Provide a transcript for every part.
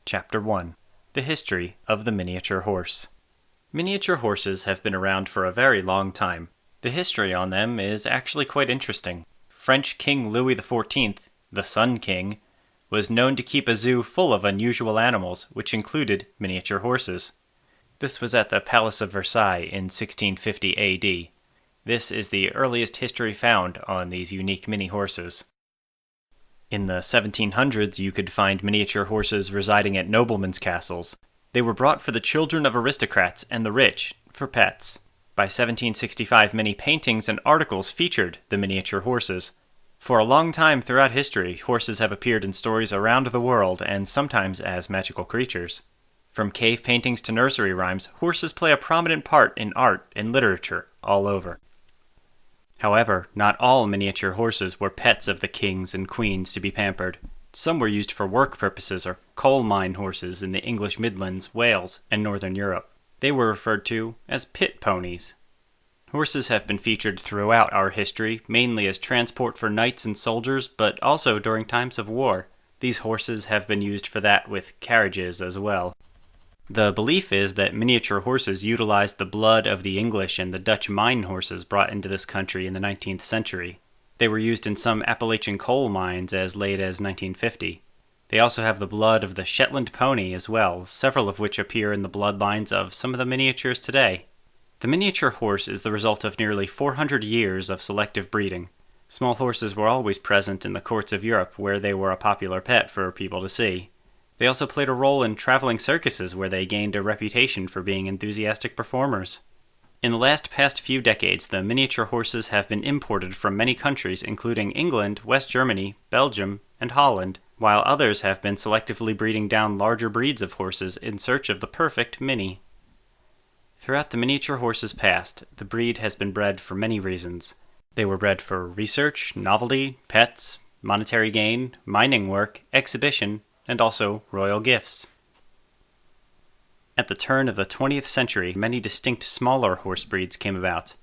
Chapter 1. The History of the Miniature Horse. Miniature horses have been around for a very long time. The history on them is actually quite interesting. French King Louis XIV, the Sun King, was known to keep a zoo full of unusual animals, which included miniature horses. This was at the Palace of Versailles in 1650 AD. This is the earliest history found on these unique mini horses. In the 1700s, you could find miniature horses residing at noblemen's castles. They were brought for the children of aristocrats and the rich, for pets. By 1765, many paintings and articles featured the miniature horses. For a long time throughout history, horses have appeared in stories around the world and sometimes as magical creatures. From cave paintings to nursery rhymes, horses play a prominent part in art and literature all over. However, not all miniature horses were pets of the kings and queens to be pampered. Some were used for work purposes or coal mine horses in the English Midlands, Wales, and Northern Europe. They were referred to as pit ponies. Horses have been featured throughout our history, mainly as transport for knights and soldiers, but also during times of war. These horses have been used for that with carriages as well. The belief is that miniature horses utilized the blood of the English and the Dutch mine horses brought into this country in the 19th century. They were used in some Appalachian coal mines as late as 1950. They also have the blood of the Shetland pony as well, several of which appear in the bloodlines of some of the miniatures today. The miniature horse is the result of nearly 400 years of selective breeding. Small horses were always present in the courts of Europe, where they were a popular pet for people to see. They also played a role in traveling circuses, where they gained a reputation for being enthusiastic performers. In the past few decades, the miniature horses have been imported from many countries, including England, West Germany, Belgium, and Holland, while others have been selectively breeding down larger breeds of horses in search of the perfect mini. Throughout the miniature horses past, the breed has been bred for many reasons. They were bred for research, novelty, pets, monetary gain, mining work, exhibition, and also royal gifts. At the turn of the 20th century, many distinct smaller horse breeds came about.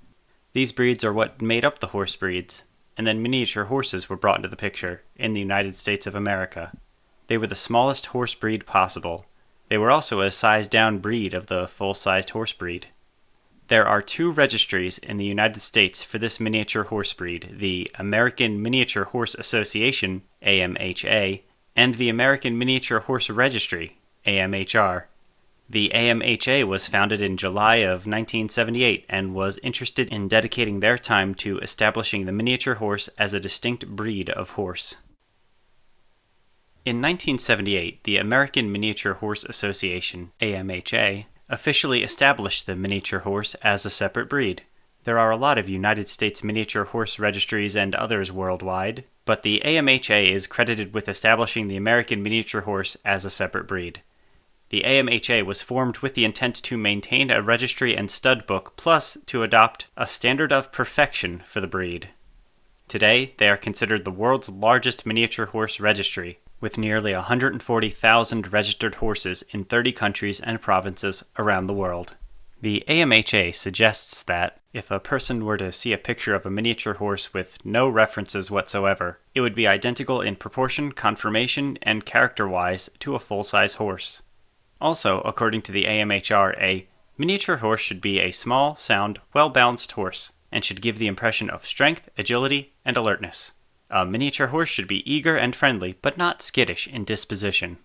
These breeds are what made up the horse breeds, and then miniature horses were brought into the picture in the United States of America. They were the smallest horse breed possible. They were also a sized-down breed of the full-sized horse breed. There are two registries in the United States for this miniature horse breed, the American Miniature Horse Association, AMHA, and the American Miniature Horse Registry, AMHR. The AMHA was founded in July of 1978 and was interested in dedicating their time to establishing the miniature horse as a distinct breed of horse. In 1978, the American Miniature Horse Association, AMHA, officially established the miniature horse as a separate breed. There are a lot of United States miniature horse registries and others worldwide, but the AMHA is credited with establishing the American miniature horse as a separate breed. The AMHA was formed with the intent to maintain a registry and stud book, plus to adopt a standard of perfection for the breed. Today, they are considered the world's largest miniature horse registry, with nearly 140,000 registered horses in 30 countries and provinces around the world. The AMHA suggests that, if a person were to see a picture of a miniature horse with no references whatsoever, it would be identical in proportion, conformation, and character-wise to a full-size horse. Also, according to the AMHR, a miniature horse should be a small, sound, well-balanced horse, and should give the impression of strength, agility, and alertness. A miniature horse should be eager and friendly, but not skittish in disposition.